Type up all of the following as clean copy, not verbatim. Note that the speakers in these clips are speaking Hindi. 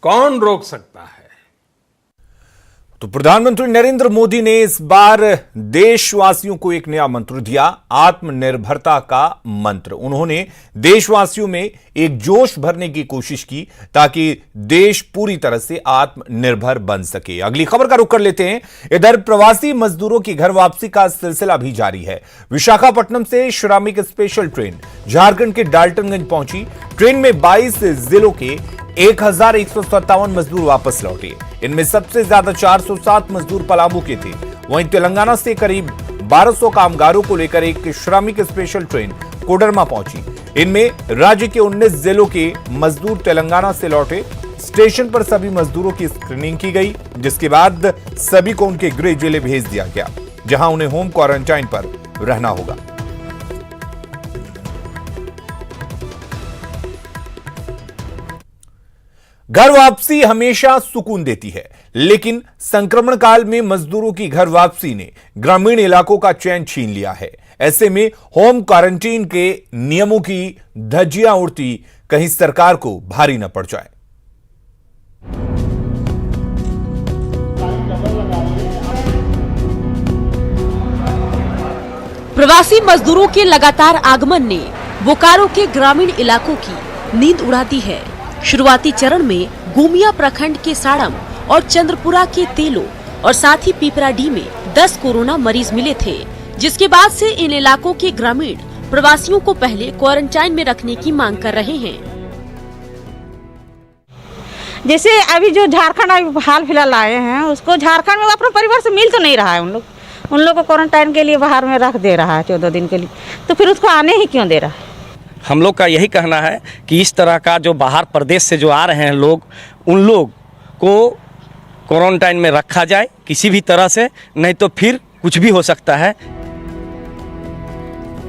कौन रोक सकता है। तो प्रधानमंत्री नरेंद्र मोदी ने इस बार देशवासियों को एक नया मंत्र दिया, आत्मनिर्भरता का मंत्र। उन्होंने देशवासियों में एक जोश भरने की कोशिश की ताकि देश पूरी तरह से आत्मनिर्भर बन सके। अगली खबर का रुख कर लेते हैं। इधर प्रवासी मजदूरों की घर वापसी का सिलसिला भी जारी है। विशाखापट्टनम से श्रमिक स्पेशल ट्रेन झारखंड के डाल्टनगंज पहुंची। ट्रेन में 22 जिलों के 1157 मजदूर वापस लौटे। इनमें सबसे ज्यादा 407 मजदूर पलामू के थे। वहीं तेलंगाना से करीब 1200 कामगारों को लेकर एक श्रमिक स्पेशल ट्रेन कोडरमा पहुंची। इनमें राज्य के 19 जिलों के मजदूर तेलंगाना से लौटे। स्टेशन पर सभी मजदूरों की स्क्रीनिंग की गई, जिसके बाद सभी को उनके गृह जिले भेज दिया गया, जहां उन्हें होम क्वारंटाइन पर रहना होगा। घर वापसी हमेशा सुकून देती है, लेकिन संक्रमण काल में मजदूरों की घर वापसी ने ग्रामीण इलाकों का चैन छीन लिया है। ऐसे में होम क्वारंटीन के नियमों की धज्जियां उड़ती कहीं सरकार को भारी न पड़ जाए। प्रवासी मजदूरों के लगातार आगमन ने बोकारो के ग्रामीण इलाकों की नींद उड़ा दी है। शुरुआती चरण में गोमिया प्रखंड के साड़म और चंद्रपुरा के तेलो और साथ ही पीपराडीह में 10 कोरोना मरीज मिले थे, जिसके बाद से इन इलाकों के ग्रामीण प्रवासियों को पहले क्वारंटाइन में रखने की मांग कर रहे हैं। जैसे अभी जो झारखंड हाल फिलहाल आए हैं, उसको झारखंड में अपने परिवार से मिल तो नहीं रहा है। उन लोग को क्वारंटाइन के लिए बाहर में रख दे रहा है 14 दिन के लिए, तो फिर उसको आने ही क्यों दे रहा है। हम लोग का यही कहना है कि इस तरह का जो बाहर प्रदेश से जो आ रहे हैं लोग, उन लोग को क्वारंटाइन में रखा जाए किसी भी तरह से, नहीं तो फिर कुछ भी हो सकता है।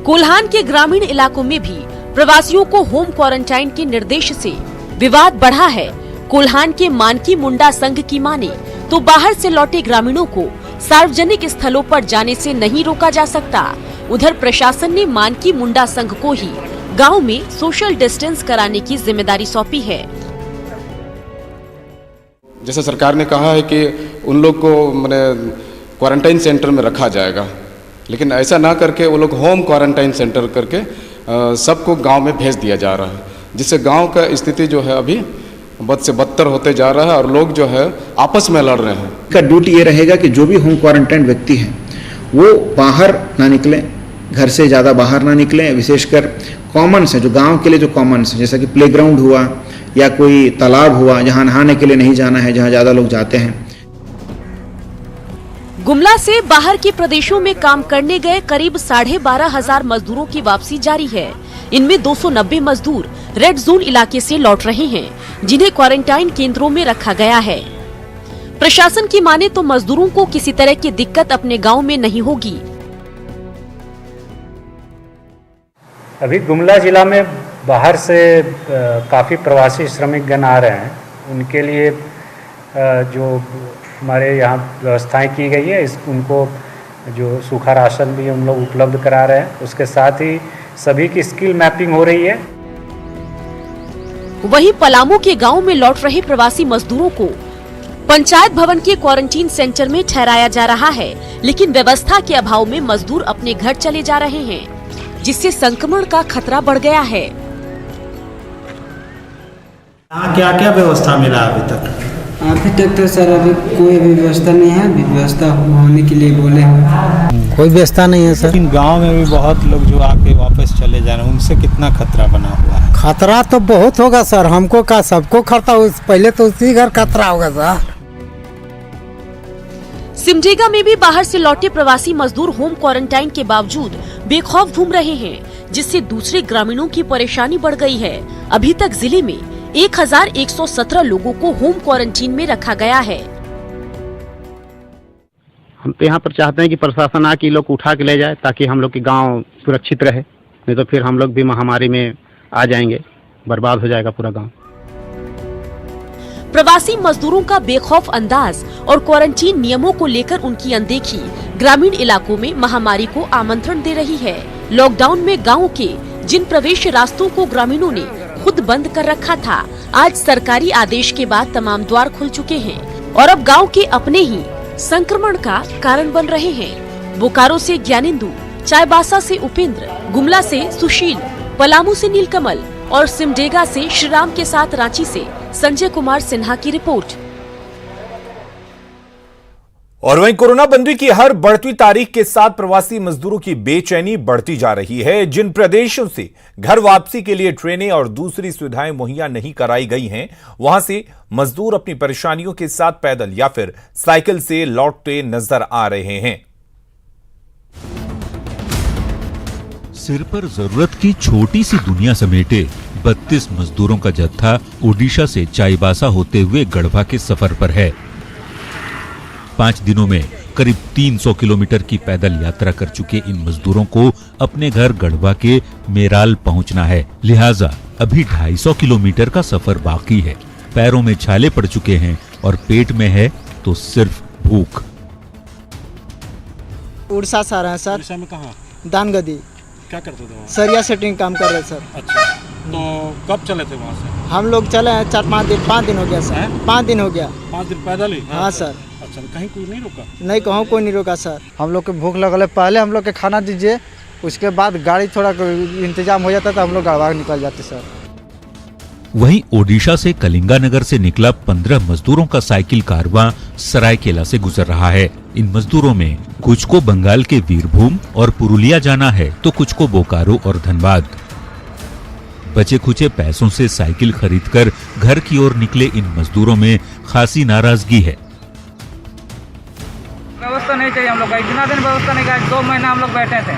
कोल्हान के ग्रामीण इलाकों में भी प्रवासियों को होम क्वारंटाइन के निर्देश से विवाद बढ़ा है। कोल्हान के मानकी मुंडा संघ की माने तो बाहर से लौटे ग्रामीणों को सार्वजनिक स्थलों पर जाने से नहीं रोका जा सकता। उधर प्रशासन ने मानकी मुंडा संघ को ही गांव में सोशल डिस्टेंस कराने की जिम्मेदारी सौंपी है। जैसे सरकार ने कहा है कि उन लोग को माने क्वारंटाइन सेंटर में रखा जाएगा, लेकिन ऐसा ना करके वो लोग होम क्वारंटाइन सेंटर करके सबको गांव में भेज दिया जा रहा है, जिससे गांव का स्थिति जो है अभी बद से बदतर होते जा रहा है और लोग जो है आपस में लड़ रहे हैं। का ड्यूटी ये रहेगा कि जो भी होम क्वारंटाइन व्यक्ति हैं वो बाहर ना निकलें, घर से ज़्यादा बाहर ना निकलें। विशेषकर कॉमन्स है जो गांव के लिए जो कॉमन्स है, जैसा कि प्लेग्राउंड हुआ या कोई तालाब हुआ, जहां नहाने के लिए नहीं जाना है, जहां ज़्यादा लोग जाते हैं। गुमला से बाहर के प्रदेशों में काम करने गए करीब 12,500 मजदूरों की वापसी जारी है। इनमें 290 मजदूर रेड जोन इलाके से लौट रहे हैं, जिन्हें क्वारंटाइन केंद्रों में रखा गया है। प्रशासन की माने तो मजदूरों को किसी तरह की दिक्कत अपने गांव में नहीं होगी। अभी गुमला जिला में बाहर से काफ़ी प्रवासी श्रमिक गण आ रहे हैं। उनके लिए जो हमारे यहाँ व्यवस्थाएं की गई है, उनको जो सूखा राशन भी हम लोग उपलब्ध करा रहे हैं। उसके साथ ही सभी की स्किल मैपिंग हो रही है। वहीं पलामू के गांव में लौट रहे प्रवासी मजदूरों को पंचायत भवन के क्वारंटीन सेंटर में ठहराया जा रहा है, लेकिन व्यवस्था के अभाव में मजदूर अपने घर चले जा रहे हैं, जिससे संक्रमण का खतरा बढ़ गया है। क्या क्या व्यवस्था मिला अभी तक? अभी तक तो सर अभी कोई भी व्यवस्था नहीं है। अभी व्यवस्था होने के लिए बोले हैं, कोई व्यवस्था नहीं है सर। लेकिन गांव में भी बहुत लोग जो आके वापस चले जा रहे हैं, उनसे कितना खतरा बना हुआ है? खतरा तो बहुत होगा सर, हमको का सबको खतरा, पहले तो उसी घर खतरा होगा सर। सिमडेगा में भी बाहर से लौटे प्रवासी मजदूर होम क्वारंटाइन के बावजूद बेखौफ घूम रहे हैं, जिससे दूसरे ग्रामीणों की परेशानी बढ़ गई है। अभी तक जिले में 1117 लोगों को होम क्वारंटीन में रखा गया है। हम तो यहाँ पर चाहते हैं कि प्रशासन आके लोग उठा के ले जाए, ताकि हम लोग की गांव सुरक्षित रहे, नहीं तो फिर हम लोग भी महामारी में आ जाएंगे, बर्बाद हो जाएगा पूरा गांव। प्रवासी मजदूरों का बेखौफ अंदाज और क्वारंटीन नियमों को लेकर उनकी अनदेखी ग्रामीण इलाकों में महामारी को आमंत्रण दे रही है। लॉकडाउन में गाँव के जिन प्रवेश रास्तों को ग्रामीणों ने खुद बंद कर रखा था, आज सरकारी आदेश के बाद तमाम द्वार खुल चुके हैं और अब गांव के अपने ही संक्रमण का कारण बन रहे हैं। बोकारो से ज्ञानेंदु, चाईबासा से उपेंद्र, गुमला से सुशील, पलामू से नीलकमल और सिमडेगा से श्रीराम के साथ रांची से संजय कुमार सिन्हा की रिपोर्ट। और वहीं कोरोना बंदी की हर बढ़ती तारीख के साथ प्रवासी मजदूरों की बेचैनी बढ़ती जा रही है। जिन प्रदेशों से घर वापसी के लिए ट्रेनें और दूसरी सुविधाएं मुहैया नहीं कराई गई हैं, वहां से मजदूर अपनी परेशानियों के साथ पैदल या फिर साइकिल से लौटते नजर आ रहे हैं। सिर पर जरूरत की छोटी सी दुनिया समेटे 32 मजदूरों का जत्था ओडिशा से चाईबासा होते हुए गढ़वा के सफर पर है। 5 दिनों में करीब 300 किलोमीटर की पैदल यात्रा कर चुके इन मजदूरों को अपने घर गढ़वा के मेराल पहुंचना है, लिहाजा अभी 250 किलोमीटर का सफर बाकी है। पैरों में छाले पड़ चुके हैं और पेट में है तो सिर्फ भूख। उड़ीसा से आ रहे हैं सर। उड़ीसा में कहाँ? दानगदी। क्या करते थे वहाँ? सरिया सेटिंग काम कर रहे सर। अच्छा, तो कब चले थे वहाँ से? हम लोग चले हैं 4-5 दिन हो गया सर। 5 दिन हो गया। 5 दिन पैदल ही? हाँ सर। अच्छा, कहीं कोई नहीं रुका? नहीं, कहूँ कोई नहीं रुका सर। हम लोग के भूख लगल, पहले हम लोग के खाना दीजिए, उसके बाद गाड़ी थोड़ा इंतजाम हो जाता तो हम लोग गढ़वा निकल जाते सर। वहीं ओडिशा से कलिंगानगर से निकला 15 मजदूरों का साइकिल कारवां सरायकेला से गुजर रहा है। इन मजदूरों में कुछ को बंगाल के वीरभूम और पुरुलिया जाना है तो कुछ को बोकारो और धनबाद। बचे खुचे पैसों से साइकिल खरीदकर घर की ओर निकले इन मजदूरों में खासी नाराजगी है। व्यवस्था नहीं चाहिए हम लोग का, इतना दिन व्यवस्था नहीं किया। 2 महीना हम लोग बैठे थे,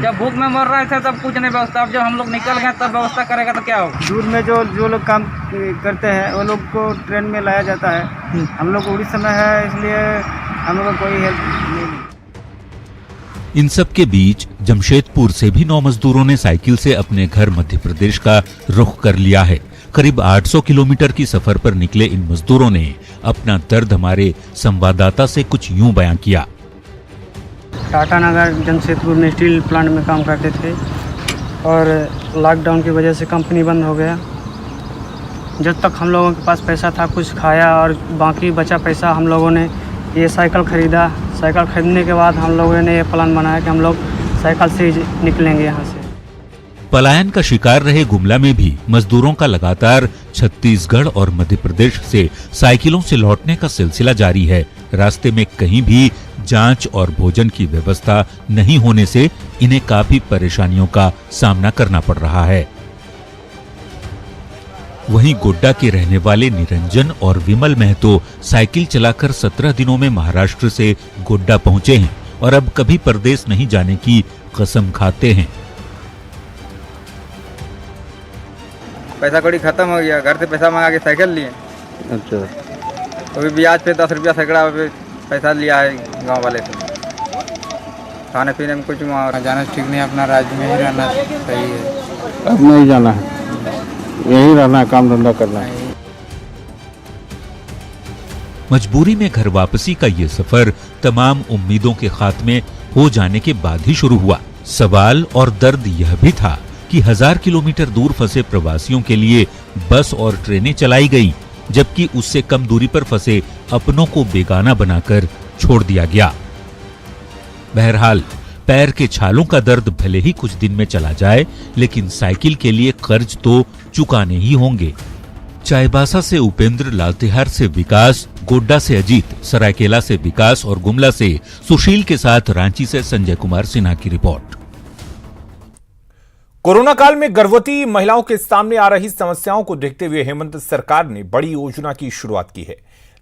जब भूख में मर रहे थे तब कुछ नहीं व्यवस्था। अब जब हम लोग निकल गए तब व्यवस्था करेगा तो क्या होगा? दूर में जो लोग काम करते हैं वो लोग को ट्रेन में लाया जाता है। हम लोग उड़ीसा में है, इसलिए हम लोग को कोई हेल्प नहीं। इन सब के बीच जमशेदपुर से भी 9 मजदूरों ने साइकिल से अपने घर मध्य प्रदेश का रुख कर लिया है। करीब 800 किलोमीटर की सफर पर निकले इन मजदूरों ने अपना दर्द हमारे संवाददाता से कुछ यूं बयां किया। टाटा नगर जमशेदपुर में स्टील प्लांट में काम करते थे और लॉकडाउन की वजह से कंपनी बंद हो गया। जब तक हम लोगों के पास पैसा था कुछ खाया और बाकी बचा पैसा हम लोगों ने ये साइकिल खरीदा। साइकिल खरीदने के बाद हम लोगों ने ये प्लान बनाया कि हम लोग साइकिल से ही निकलेंगे यहाँ से। पलायन का शिकार रहे गुमला में भी मजदूरों का लगातार छत्तीसगढ़ और मध्य प्रदेश से साइकिलों से लौटने का सिलसिला जारी है। रास्ते में कहीं भी जांच और भोजन की व्यवस्था नहीं होने से इन्हें काफी परेशानियों का सामना करना पड़ रहा है। वहीं गोड्डा के रहने वाले निरंजन और विमल महतो साइकिल चलाकर 17 दिनों में महाराष्ट्र से गोड्डा पहुंचे हैं और अब कभी परदेश नहीं जाने की कसम खाते हैं। पैसा कौड़ी खत्म हो गया, घर से पैसा मंगा के साइकिल लिए। अच्छा, अभी ब्याज पे 10 रुपया सैकड़ा पैसा लिया है गांव वाले से। खाने पीने में कुछ वहाँ जाना ठीक नहीं, अपना राज्य में ही रहना सही है। अब नहीं जाना है, यही रहना है, काम धंधा करना है। मजबूरी में घर वापसी का ये सफर तमाम उम्मीदों के खात्मे हो जाने के बाद ही शुरू हुआ। सवाल और दर्द यह भी था कि 1000 किलोमीटर दूर फंसे प्रवासियों के लिए बस और ट्रेनें चलाई गई, जबकि उससे कम दूरी पर फंसे अपनों को बेगाना बनाकर छोड़ दिया गया। बहरहाल पैर के छालों का दर्द भले ही कुछ दिन में चला जाए, लेकिन साइकिल के लिए कर्ज तो चुकाने ही होंगे। चाईबासा से उपेंद्र, लातेहार से विकास, गोड्डा से अजीत, सरायकेला से विकास और गुमला से सुशील के साथ रांची से संजय कुमार सिन्हा की रिपोर्ट। कोरोना काल में गर्भवती महिलाओं के सामने आ रही समस्याओं को देखते हुए हेमंत सरकार ने बड़ी योजना की शुरुआत की है,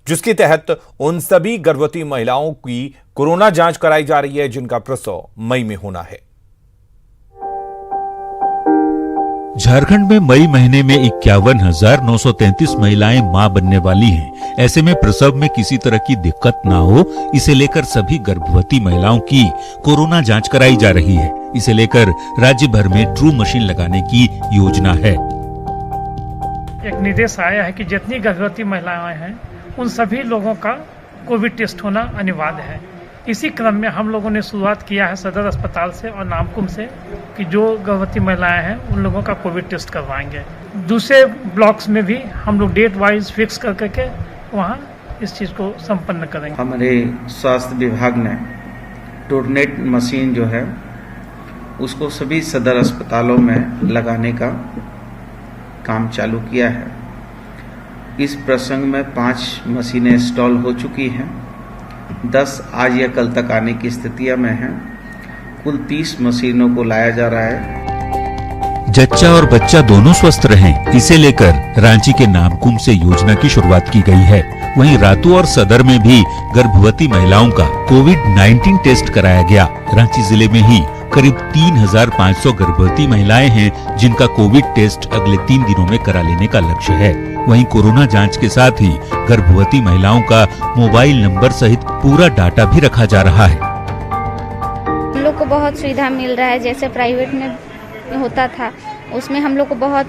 जिसके तहत उन सभी गर्भवती महिलाओं की कोरोना जांच कराई जा रही है जिनका प्रसव मई में होना है। झारखंड में मई महीने में 51,933 महिलाएं मां बनने वाली हैं। ऐसे में प्रसव में किसी तरह की दिक्कत ना हो, इसे लेकर सभी गर्भवती महिलाओं की कोरोना जांच कराई जा रही है। इसे लेकर राज्य भर में ट्रू मशीन लगाने की योजना है। एक निर्देश आया है कि जितनी गर्भवती महिलाएं हैं उन सभी लोगों का कोविड टेस्ट होना अनिवार्य है। इसी क्रम में हम लोगों ने शुरुआत किया है सदर अस्पताल से और नामकुम से कि जो गर्भवती महिलाएं हैं उन लोगों का कोविड टेस्ट करवाएंगे। दूसरे ब्लॉक्स में भी हम लोग डेट वाइज फिक्स कर करके वहाँ इस चीज़ को संपन्न करेंगे। हमारे स्वास्थ्य विभाग ने टोरनेट मशीन जो है उसको सभी सदर अस्पतालों में लगाने का काम चालू किया है। इस प्रसंग में 5 मशीनें इंस्टॉल हो चुकी हैं, 10 आज या कल तक आने की स्थितियां में हैं। कुल 30 मशीनों को लाया जा रहा है। जच्चा और बच्चा दोनों स्वस्थ रहें, इसे लेकर रांची के नामकुम से योजना की शुरुआत की गई है। वहीं रातू और सदर में भी गर्भवती महिलाओं का कोविड-19 टेस्ट कराया गया। रांची जिले में ही करीब 3,500 गर्भवती महिलाएं हैं जिनका कोविड टेस्ट अगले 3 दिनों में करा लेने का लक्ष्य है। वहीं कोरोना जांच के साथ ही गर्भवती महिलाओं का मोबाइल नंबर सहित पूरा डाटा भी रखा जा रहा है। हम लोग को बहुत सुविधा मिल रहा है, जैसे प्राइवेट में होता था उसमें हम लोग को बहुत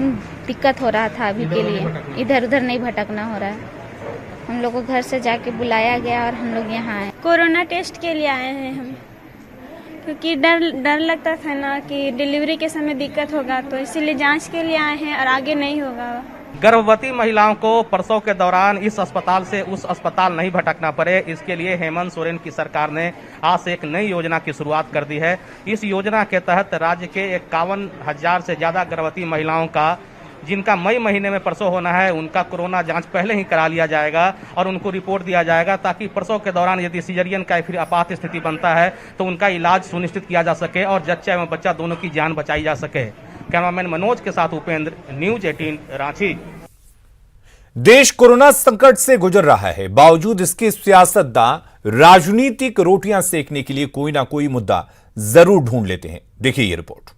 दिक्कत हो रहा था। अभी के लिए इधर उधर नहीं भटकना हो रहा है। हम लोग को घर से जाके बुलाया गया और हम लोग यहाँ आए। कोरोना टेस्ट के लिए आए हैं हम, क्योंकि डर लगता था ना कि डिलीवरी के समय दिक्कत होगा, तो इसीलिए जांच के लिए आए हैं और आगे नहीं होगा। गर्भवती महिलाओं को प्रसव के दौरान इस अस्पताल से उस अस्पताल नहीं भटकना पड़े, इसके लिए हेमंत सोरेन की सरकार ने आज से एक नई योजना की शुरुआत कर दी है। इस योजना के तहत राज्य के 51,000 से ज्यादा गर्भवती महिलाओं का जिनका मई महीने में प्रसव होना है उनका कोरोना जांच पहले ही करा लिया जाएगा और उनको रिपोर्ट दिया जाएगा, ताकि प्रसव के दौरान यदि सिजरियन का फिर आपात स्थिति बनता है तो उनका इलाज सुनिश्चित किया जा सके और जच्चा एवं बच्चा दोनों की जान बचाई जा सके। कैमरामैन मनोज के साथ उपेंद्र, न्यूज 18 रांची। देश कोरोना संकट से गुजर रहा है, बावजूद इसके सियासतदान राजनीतिक रोटियां सेकने के लिए कोई ना कोई मुद्दा जरूर ढूंढ लेते हैं। देखिए ये रिपोर्ट।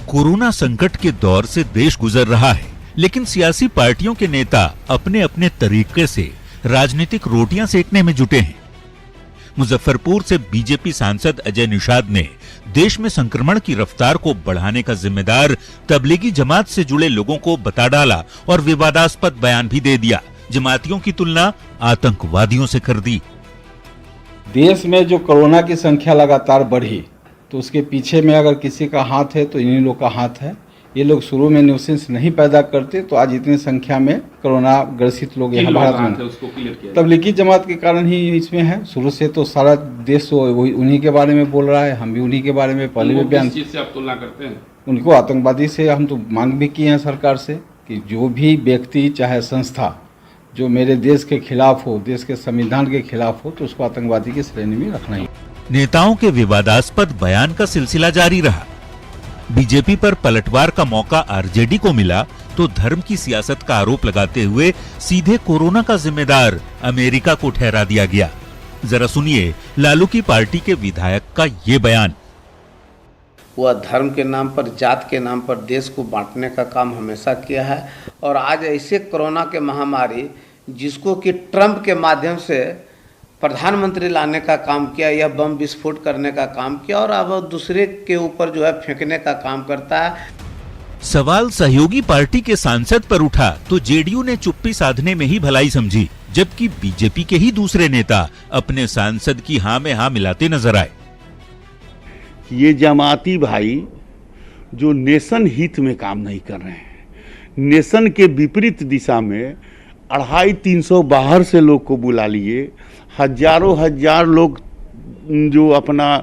कोरोना संकट के दौर से देश गुजर रहा है, लेकिन सियासी पार्टियों के नेता अपने अपने तरीके से राजनीतिक रोटियां सेकने में जुटे हैं। मुजफ्फरपुर से बीजेपी सांसद अजय निषाद ने देश में संक्रमण की रफ्तार को बढ़ाने का जिम्मेदार तबलीगी जमात से जुड़े लोगों को बता डाला और विवादास्पद बयान भी दे दिया। जमातियों की तुलना आतंकवादियों से कर दी। देश में जो कोरोना की संख्या लगातार बढ़ी तो उसके पीछे में अगर किसी का हाथ है तो इन्हीं लोग का हाथ है। ये लोग शुरू में न्यूसेंस नहीं पैदा करते तो आज इतनी संख्या में कोरोना ग्रसित लोग यहाँ भारत में तबलीगी जमात के कारण ही इसमें है। शुरू से तो सारा देश वही उन्हीं के बारे में बोल रहा है, हम भी उन्हीं के बारे में पहले भी बयान तुलना करते हैं। उनको आतंकवादी से हम तो मांग भी किए हैं सरकार से कि जो भी व्यक्ति चाहे संस्था जो मेरे देश के खिलाफ हो, देश के संविधान के खिलाफ हो, तो उसको आतंकवादी की श्रेणी में रखना ही। नेताओं के विवादास्पद बयान का सिलसिला जारी रहा। बीजेपी पर पलटवार का मौका आरजेडी को मिला तो धर्म की सियासत का आरोप लगाते हुए सीधे कोरोना का जिम्मेदार अमेरिका को ठहरा दिया गया। जरा सुनिए लालू की पार्टी के विधायक का ये बयान। वह धर्म के नाम पर, जात के नाम पर देश को बांटने का काम हमेशा किया है और आज ऐसे कोरोना के महामारी जिसको कि ट्रंप के माध्यम से प्रधानमंत्री लाने का काम किया, यह बम विस्फोट करने का काम किया और अब दूसरे के ऊपर जो है फेंकने का काम करता है। सवाल सहयोगी पार्टी के सांसद पर उठा तो जेडीयू ने चुप्पी साधने में ही भलाई समझी, जबकि बीजेपी के ही दूसरे नेता अपने सांसद की हाँ में हाँ मिलाते नजर आए। ये जमाती भाई जो नेशन हित में काम नहीं कर रहे हैं, नेशन के विपरीत दिशा में 250-300 बाहर से लोग को बुला लिए, हजारों हजार लोग जो अपना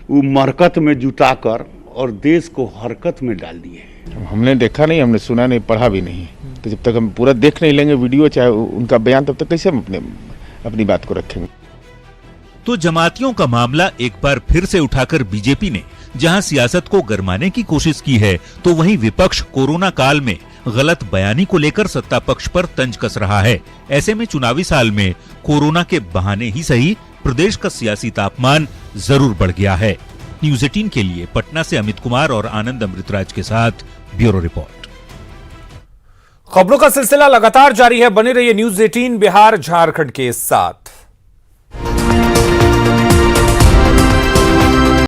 वो मरकत में जुटाकर और देश को हरकत में डाल दिए। हमने देखा नहीं, हमने सुना नहीं, पढ़ा भी नहीं, तो जब तक हम पूरा देख नहीं लेंगे वीडियो चाहे उनका बयान, तब तक कैसे हम अपनी बात को रखेंगे। तो जमातियों का मामला एक बार फिर से उठाकर बीजेपी ने जहां सियासत को गरमाने की कोशिश की है, तो वहीं विपक्ष कोरोना काल में गलत बयानी को लेकर सत्ता पक्ष पर तंज कस रहा है। ऐसे में चुनावी साल में कोरोना के बहाने ही सही प्रदेश का सियासी तापमान जरूर बढ़ गया है। न्यूज 18 के लिए पटना से अमित कुमार और आनंद अमृतराज के साथ ब्यूरो रिपोर्ट। खबरों का सिलसिला लगातार जारी है, बने रहिए न्यूज 18 बिहार झारखंड के साथ।